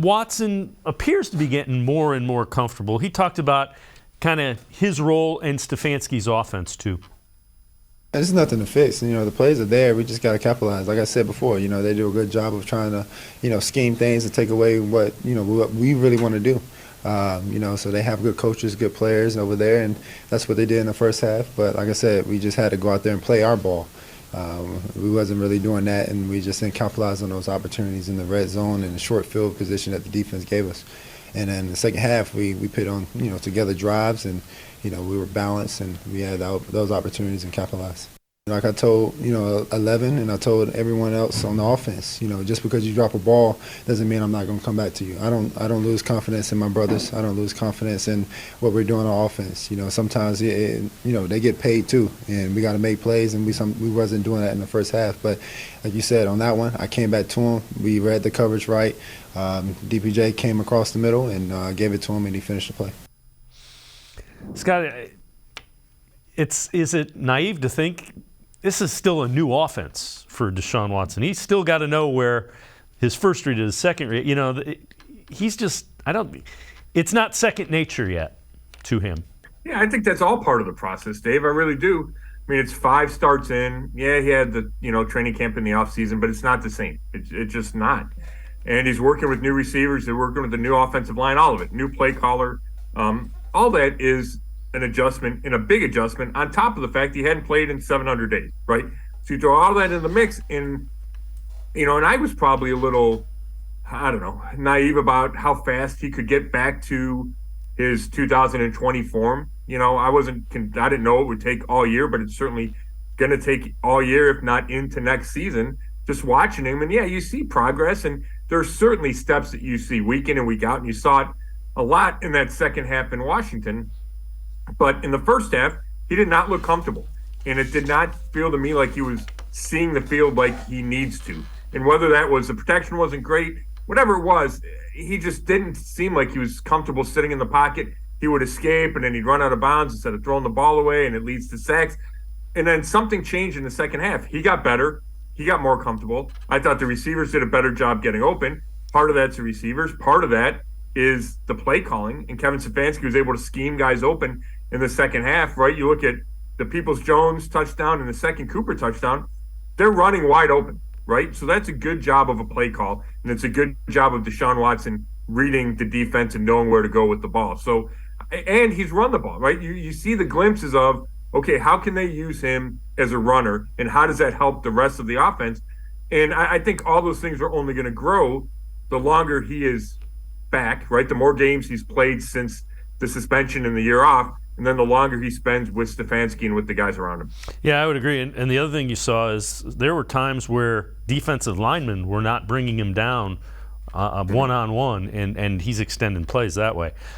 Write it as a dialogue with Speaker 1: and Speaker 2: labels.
Speaker 1: Watson appears to be getting more and more comfortable. He talked about kind of his role in Stefanski's offense too.
Speaker 2: There's nothing to fix. The plays are there. We just got to capitalize. Like I said before, they do a good job of trying to, scheme things and take away what we really want to do. So they have good coaches, good players over there, and that's what they did in the first half. But like I said, we just had to go out there and play our ball. We wasn't really doing that, and we just didn't capitalize on those opportunities in the red zone and the short field position that the defense gave us. And then in the second half, we put on together drives, and we were balanced, and we had those opportunities and capitalized. Like I told 11, and I told everyone else on the offense, just because you drop a ball doesn't mean I'm not going to come back to you. I don't lose confidence in my brothers. I don't lose confidence in what we're doing on offense. Sometimes they get paid too, and we got to make plays, and we wasn't doing that in the first half. But like you said, on that one, I came back to him. We read the coverage right. DPJ came across the middle and gave it to him, and he finished the play.
Speaker 1: Scott, is it naive to think this is still a new offense for Deshaun Watson? He's still got to know where his first read is, second read. He's just it's not second nature yet to him.
Speaker 3: Yeah, I think that's all part of the process, Dave. I really do. I mean, it's 5 starts in. Yeah, he had the training camp in the offseason, but it's not the same. It's just not. And he's working with new receivers. They're working with the new offensive line, all of it, new play caller. All that is an adjustment, and a big adjustment, on top of the fact he hadn't played in 700 days, right? So you throw all that in the mix, and I was probably a little, naive about how fast he could get back to his 2020 form. I didn't know it would take all year, but it's certainly going to take all year, if not into next season. Just watching him, and yeah, you see progress, and there's certainly steps that you see week in and week out, and you saw it a lot in that second half in Washington. But in the first half, he did not look comfortable, and it did not feel to me like he was seeing the field like he needs to. And whether that was the protection wasn't great, whatever it was, he just didn't seem like he was comfortable sitting in the pocket. He would escape, and then he'd run out of bounds instead of throwing the ball away, and it leads to sacks. And then something changed in the second half. He got better. He got more comfortable. I thought the receivers did a better job getting open. Part of that's the receivers. Part of that is the play calling, and Kevin Stefanski was able to scheme guys open in the second half, right? You look at the Peoples-Jones touchdown and the second Cooper touchdown, they're running wide open, right? So that's a good job of a play call, and it's a good job of Deshaun Watson reading the defense and knowing where to go with the ball. So, and he's run the ball, right? You see the glimpses of, okay, how can they use him as a runner, and how does that help the rest of the offense? And I think all those things are only going to grow the longer he is back, right? The more games he's played since the suspension and the year off, and then the longer he spends with Stefanski and with the guys around him.
Speaker 1: Yeah, I would agree. And the other thing you saw is there were times where defensive linemen were not bringing him down one-on-one, and he's extending plays that way.